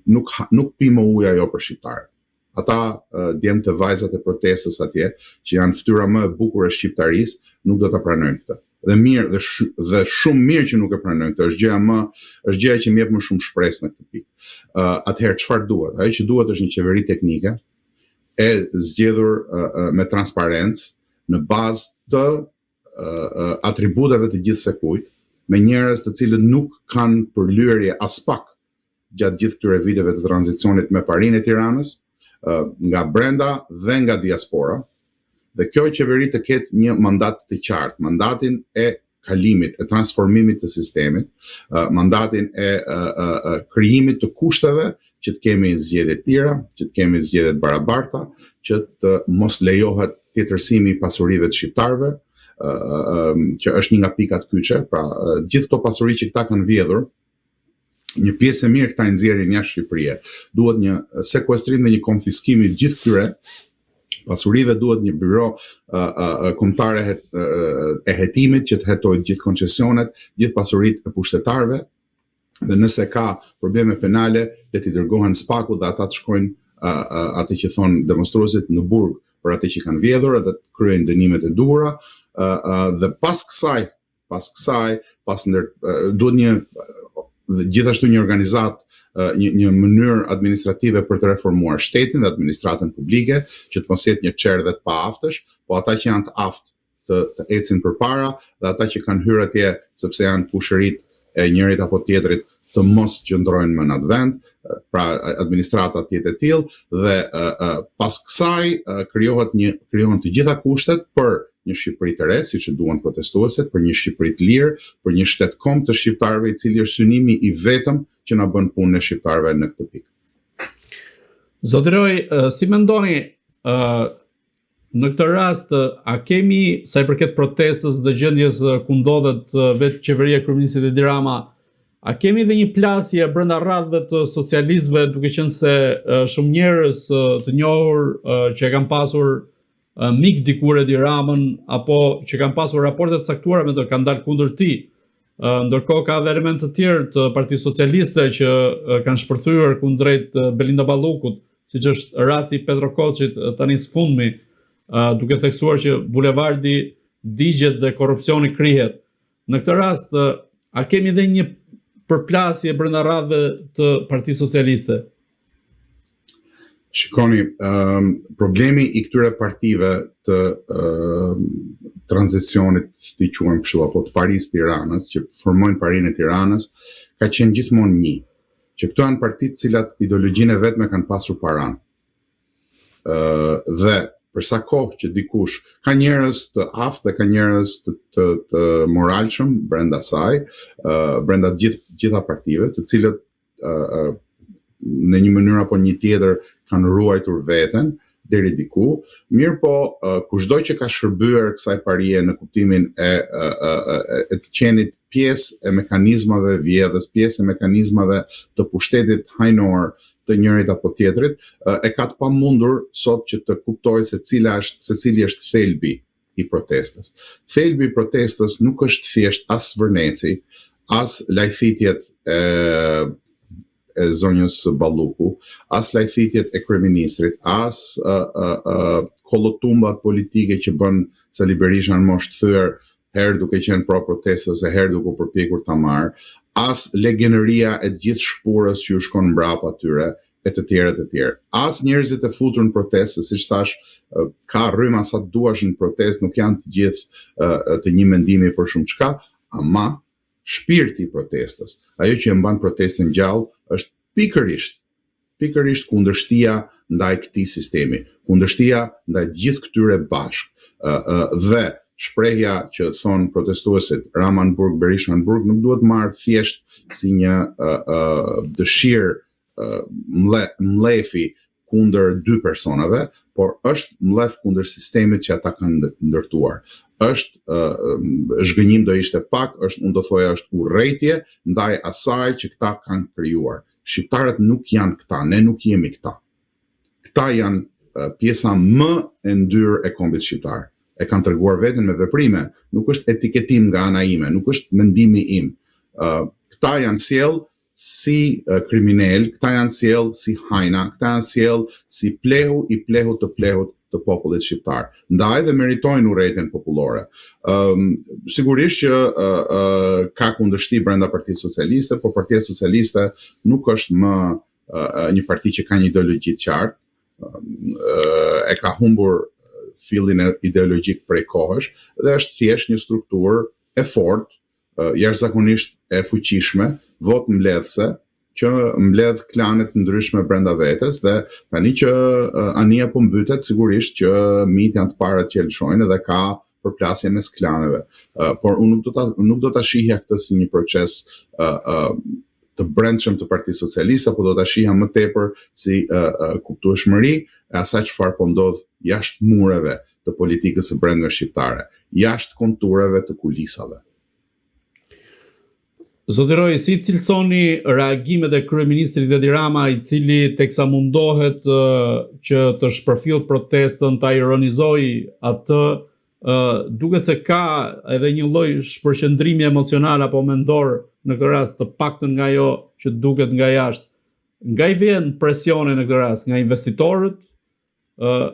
nuk pi më ujë ajo për shqiptarët. Ata djemtë të vajzat e protestës atje, që janë fytyra më e bukur e shqiptarisë, nuk do ta pranojnë këtë. Dhe mirë dhe shumë mirë që nuk e pranojnë këtë, është gjëja që më jep më shumë shpresë në këtë pikë. Atëherë çfarë duhet? Ajo që duhet është një qeveri teknike e zgjedhur me transparencë në bazë të atributeve të gjithë sekujt, me njerëz të cilët nuk kanë përlyerje as pak gjatë gjithë këtyre viteve të tranzicionit me parinë e Tiranës, nga brenda dhe nga diaspora, dhe kjo qeveri të ketë një mandat të qartë, mandatin e kalimit, e transformimit të sistemit, mandatin e krijimit të kushteve që të kemi zgjedhje të tjera, që të kemi zgjedhje të barabarta, që të mos lejohet tjetërsimi i pasurive të shqiptarëve, që është një nga pikat kyçe, pra gjithë këto pasuri që këta kanë vjedhur, një pjesë e mirë këta i nxjerrin jashtë Shqipërisë. Duhet një sekuestrim dhe një konfiskim i gjithë këtyre pasurive, duhet një byro kombëtare e hetimit që të hetojë gjithë koncesionet, gjithë pasuritë e pushtetarëve, dhe nëse ka probleme penale, le t'i dërgohen spaku dhe ata të shkojnë atë që thonë demonstruesit në burg për atë që kanë vjedhur dhe të kryejnë dënimet e duhura, dhe pas kësaj duhet gjithashtu një organizat, një mënyrë administrative për të reformuar shtetin dhe administratën publike, që të mos jetë një çerdhe të paaftësh, po ata që janë të aftë të ecin përpara dhe ata që kanë hyrë atje sepse janë kushërit e njërit apo tjetrit të mos qëndrojnë më në atë vend, pra administrata të jetë e tillë dhe pas kësaj krijohen të gjitha kushtet për një Shqipëri të re, siç e duan protestuesit, për një Shqipëri të lirë, për një shtet kombë të shqiptarëve i cili është synimi i vetëm që na bën punën e shqiptarëve në këtë pikë. Zoti Roy, si mendoni në këtë rast, a kemi sa i përket protestës dhe gjendjes ku ndodhet vetë qeveria e kryeministit Edi Rama, a kemi dhe një plasje brenda radhëve të socialistëve, duke qenë se shumë njerëz të njohur që e kanë pasur mik dikur Edi Ramën, apo që kanë pasur raporte të caktuara me të, kanë dalë kundër tij. Ndërkohë ka edhe elemente të tjerë të Partisë Socialiste që kanë shpërthyer kundrejt Belinda Ballukut, siç është rasti i Petro Koçit tani së fundmi, duke theksuar që bulevardi digjet dhe korrupsioni krihet. Në këtë rast, a kemi dhe një përplasje brenda radhëve të Partisë Socialiste? Shikoni, problemi i këtyre partive të tranzicionit, si quajmë kështu, apo të Parisë Tiranës, që formojnë Parinë e Tiranës, ka qenë gjithmonë një, që këto janë partitë cilat ideologjinë e vetme kanë pasur paranë. Dhe për sa kohë që dikush ka njerëz të aftë dhe ka njerëz të moralshëm brenda saj, brenda gjitha partive, të cilët në një mënyrë apo një tjetër kanë ruajtur veten deri diku, mirë po kushdo që ka shërbyer kësaj parie në kuptimin e të qenit pjesë e mekanizmave vjedhës, pjesë e mekanizmave të pushtetit hajnor të njërit apo tjetrit, e ka të pamundur sot që të kuptojë se cili është thelbi i protestës. Thelbi i protestës nuk është thjesht as vërneci, as lajthitjet e zonjës Balluku, as lajthitjet e kryeministrit, as kollotumbat politike që bën Sali Berisha në moshë të thyer, herë duke qenë pro protestës e herë duke përpjekur ta marrë, as legjeneria e gjithë shpurës që u shkon mbrapa atyre, e të tjerë. As njerëzit e futur në protestë, siç thash, ka rryma sa duash në protestë, nuk janë të gjithë të një mendimi për shumë çka, ama shpirti i protestës, ajo që e mban protestën gjallë, është pikërisht kundërshtia ndaj këtij sistemi, kundërshtia ndaj gjithë këtyre bashkë. Dhe shprehja që thon protestuesit Rama në burg, Berisha në burg, nuk duhet marrë thjesht si një dëshirë mlefi kundër dy personave, por është mlef kundër sistemit që ata kanë ndërtuar. Është zhgënjim do ishte pak, unë do thoja është urrëtie ndaj asaj që këta kanë krijuar. Shqiptarët nuk janë këta, ne nuk jemi këta. Këta janë pjesa më e ndyrë e kombit shqiptar. E kanë treguar veten me veprime, nuk është etiketim nga ana ime, nuk është mendimi im. Këta janë sjell si kriminal, këta janë sjell si hajna, këta janë sjell si plehu i plehut të popullit shqiptar. Ndaj dhe meritojnë urrejtjen popullore. Sigurisht që ka kundërshti brenda Partisë Socialiste, por Partia Socialiste nuk është më një parti që ka një ideologji të qartë, e ka humbur fillin ideologjik prej kohësh dhe është thjesht një strukturë e fortë, jashtëzakonisht e fuqishme, vot mbledhse, që mbledh klanet ndryshme brenda vetes dhe tani që anija po mbytet, sigurisht që mit janë të parë që lëshojnë dhe ka përplasje mes klaneve. Por unë nuk do ta shihja këtë si një proces të brendshëm të Partisë Socialiste, apo do ta shihja më tepër si kuptueshmëri e asaj çfarë po ndodh jashtë mureve të politikës së brendshme shqiptare, jashtë kontureve të kulisave. Zoti Roy, si cilësoni reagimet e kryeministrit Edi Rama, i cili teksa mundohet që të shpërfill protestën, ta ironizoj atë, duket se ka edhe një lloj shpërqendrimi emocional apo mendor në këtë rast, të paktën nga ajo që duket nga jashtë. Nga i vjen presione në këtë rast, nga investitorët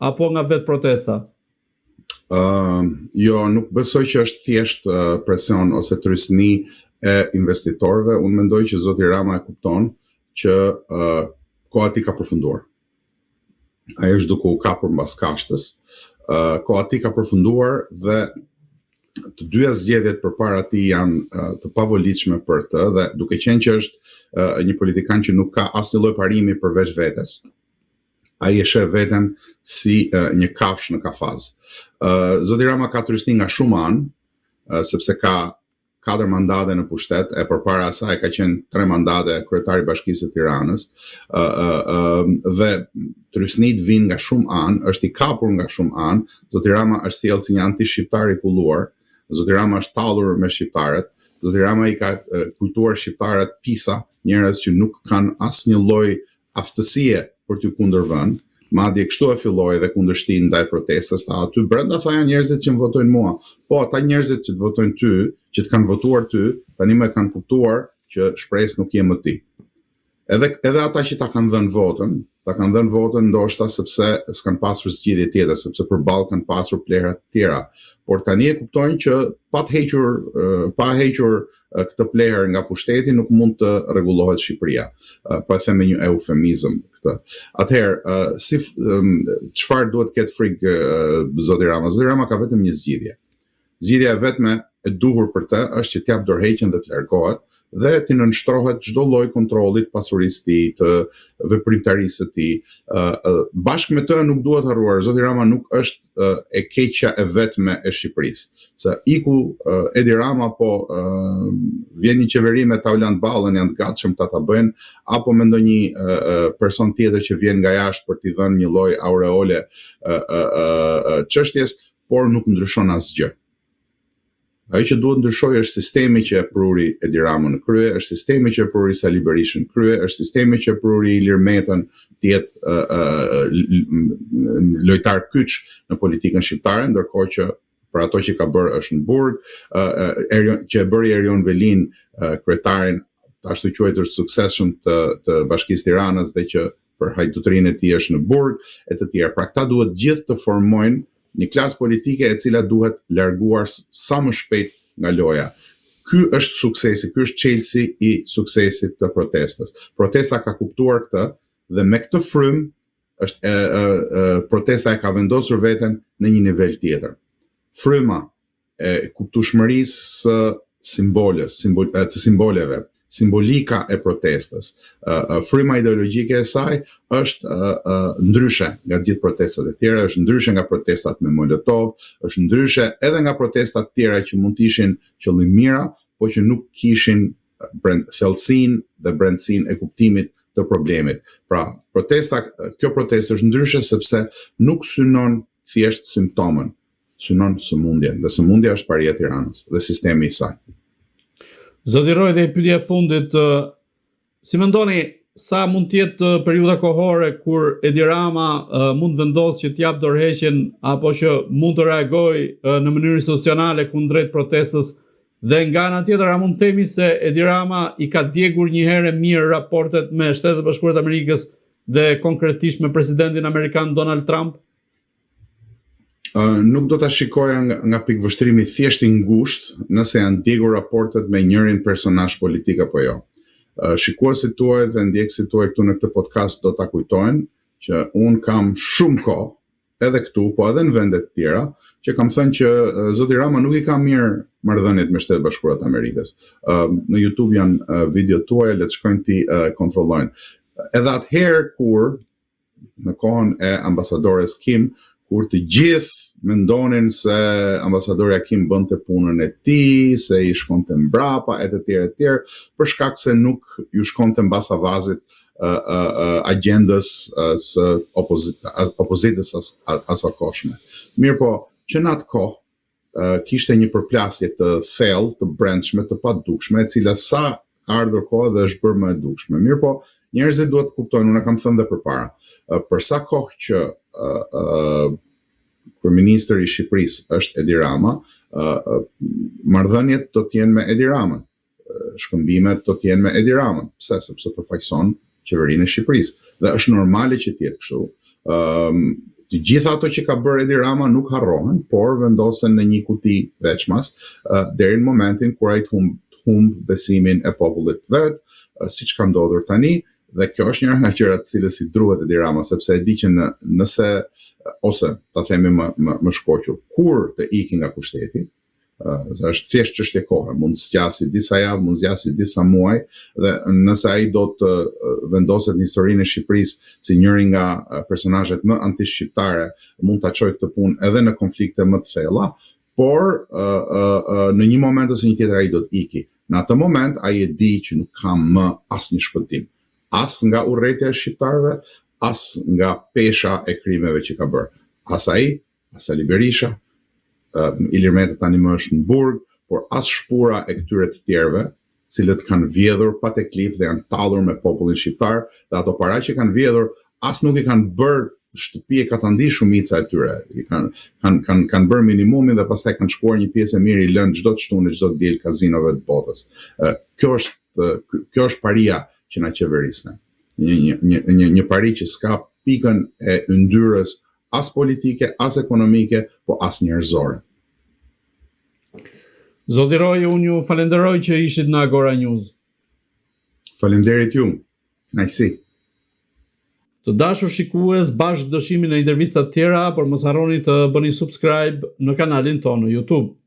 apo nga vetë protesta? Jo, nuk besoj që është thjesht presion ose trysni e investitorëve. Unë mendoj që zoti Rama e kupton që koha ti ka përfunduar. Ai është duke u kapur mbas kashtës. Koha ti ka përfunduar dhe të dyja zgjedhjet përpara tij janë të pavolitshme për të, dhe duke qenë që është një politikan që nuk ka asnjë lloj parimi përveç vetes, ai e sheh veten si një kafsh në kafaz. Zoti Rama ka trysni nga shumë anë, sepse ka 4 mandate në pushtet, e përpara asaj ka qenë 3 mandate kryetari i Bashkisë së Tiranës, dhe trysnit vijnë nga shumë anë, është i kapur nga shumë anë. Zoti Rama është sjellë si një anti-shqiptar i kulluar, zoti Rama është tallur me shqiptarët, zoti Rama i ka kujtuar shqiptarët pisa, njerëz që nuk kanë asnjë lloj aftësie për t'u kundërvënë. Madje kështu e filloi dhe kundërshtin ndaj protestës, aty brenda tha janë njerëzit që më votojnë mua. Po ata njerëzit që të votojnë ty, që të kanë votuar ty, tani më kanë kuptuar që shpresë nuk je më ti. Edhe ata që ta kanë dhënë votën ndoshta sepse s'kan pasur zgjidhje tjetër, sepse përballë kanë pasur plera të tjera. Por tani e kuptojnë që pa hequr këtë plerë nga pushteti nuk mund të rregullohet Shqipëria. Po e them me një eufemizëm këtë. Atëherë, çfarë duhet të ketë frikë zoti Rama? Zoti Rama ka vetëm një zgjidhje. Zgjidhja e vetme e duhur për të është që t'jap dorëheqjen dhe të largohet dhe të nënshtrohet çdo lloj kontrolli të pasurisë tij, të veprimtarisë së tij. Bashkë me të nuk duhet harruar, zoti Rama nuk është e keqja e vetme e Shqipërisë. Se iku Edi Rama, po vjen një qeveri me Tauland Ballën, janë të gatshëm ta bëjnë, apo me ndonjë person tjetër që vjen nga jashtë për t'i dhënë një lloj aureole çështjes, por nuk ndryshon asgjë. Ajo që duhet ndryshojë është sistemi që e pruri Edi Ramën në krye, është sistemi që e pruri Sali Berishën në krye, është sistemi që e pruri Ilir Metën të jetë lojtar kyç në politikën shqiptare, ndërkohë që për ato që ka bërë është në burg, që e bëri Erion Velin kryetarin ashtu quajtur suksesshëm të Bashkisë Tiranës dhe që për hajdutërinë e tij është në burg e të tjerë. Pra këta duhet gjithë të formojnë një klasë politike e cila duhet larguar sa më shpejt nga loja. Ky është suksesi, ky është çelësi i suksesit të protestës. Protesta ka kuptuar këtë dhe me këtë frym protesta e ka vendosur veten në një nivel tjetër. Fryma e kuptueshmërisë së simboleve, simbolika e protestës, fryma ideologjike e saj është ndryshe nga gjithë protestat e tjera, është ndryshe nga protestat me Molotov, është ndryshe edhe nga protestat tjera që mund të ishin qëllim mira, po që nuk kishin thellësinë dhe brendësinë e kuptimit të problemit. Pra, kjo protestë është ndryshe sepse nuk synon thjesht simptomën, synon sëmundjen, dhe sëmundja është paria e Tiranës dhe sistemi i saj. Zoti Roy, dhe pyetja e fundit, si mendoni sa mund të jetë periudha kohore kur Edi Rama mund vendosë që t'jap dorëheqjen apo që mund të reagojë në mënyrë institucionale kundrejt protestës Dhe nga ana tjetër, a mund të themi se Edi Rama i ka djegur një herë mirë raportet me Shtetet e Bashkuara të Amerikës dhe konkretisht me presidentin amerikan Donald Trump? Nuk do ta shikoja nga pikvështrimi thjesht i ngushtë nëse janë djegur raportet me njërin personazh politik apo jo. Shikuesit tuaj dhe ndjekësit tuaj këtu në këtë podcast do ta kujtojnë që un kam shumë kohë edhe këtu, po edhe në vende të tjera, që kam thënë që zoti Rama nuk i ka mirë marrëdhëniet me Shtetet Bashkuara të Amerikës. Në YouTube janë video tuaja, le të shkojnë ti kontrollojnë. Edhe atëherë kur në kohën e ambasadores Kim, kur të gjithë mendonin se ambasadorja Kim bënte punën e tij, se i shkonte mbrapa e të tjerë, për shkak se nuk ju shkonte mbas avazit agjendës së opozitës asakoshme. Mirë po, që në atë kohë kishte një përplasje të thellë, të brendshme, të padukshme, e cila sa ardhur kohë dhe është bërë më e dukshme. Mirë po, njerëzit duhet të kuptojnë, unë kam thënë dhe përpara, për sa kohë që kryeministri i Shqipërisë është Edi Rama, marrëdhëniet do të jenë me Edi Ramën, shkëmbimet do të jenë me Edi Ramën. Pse? Sepse përfaqëson qeverinë e Shqipërisë. Dhe është normale që të jetë kështu. Të gjitha ato që ka bërë Edi Rama nuk harrohen, por vendosen në një kuti veçmas deri në momentin kur ai të humb besimin e popullit vet, siç ka ndodhur tani, dhe kjo është njëra nga gjërat të cilës i druhet Edi Rama, sepse e di që nëse ose ta themi më shkoqur, kur të iki nga pushteti, është thjesht çështje kohe, mund zgjasë disa javë, mund zgjasë disa muaj, dhe nëse ai do të vendoset në historinë e Shqipërisë si njëri nga personazhet më antishqiptare, mund ta çojë këtë punë edhe në konflikte më të thella, por në një moment ose një tjetër ai do të iki. Në atë moment ai e di që nuk ka më asnjë shpëtim, as nga urrëtia e shqiptarëve, as nga pesha e krimeve që ka bërë. As ai, as Ali Berisha, Ilir Meta tani më është në burg, por as shpura e këtyre të tjerëve, cilët kanë vjedhur pa teklif dhe janë tallur me popullin shqiptar, dhe ato para që kanë vjedhur, as nuk i kanë bërë shtëpi e katandi shumica e tyre. Kanë bërë minimumin dhe pastaj kanë shkuar një pjesë e mirë i lënë çdo të shtunë, çdo të diel kazinove të botës. Kjo është paria që na qeverisne. Një pari që s'ka pikën e yndyrës as politike, as ekonomike, po as njerëzore. Zoti Roy, unë ju falenderoj që ishit në Agora News. Faleminderit ju. Najsi. Të dashur shikues, bashkë dëshimin e intervistat tjera, por mos harroni të bëni subscribe në kanalin tonë në YouTube.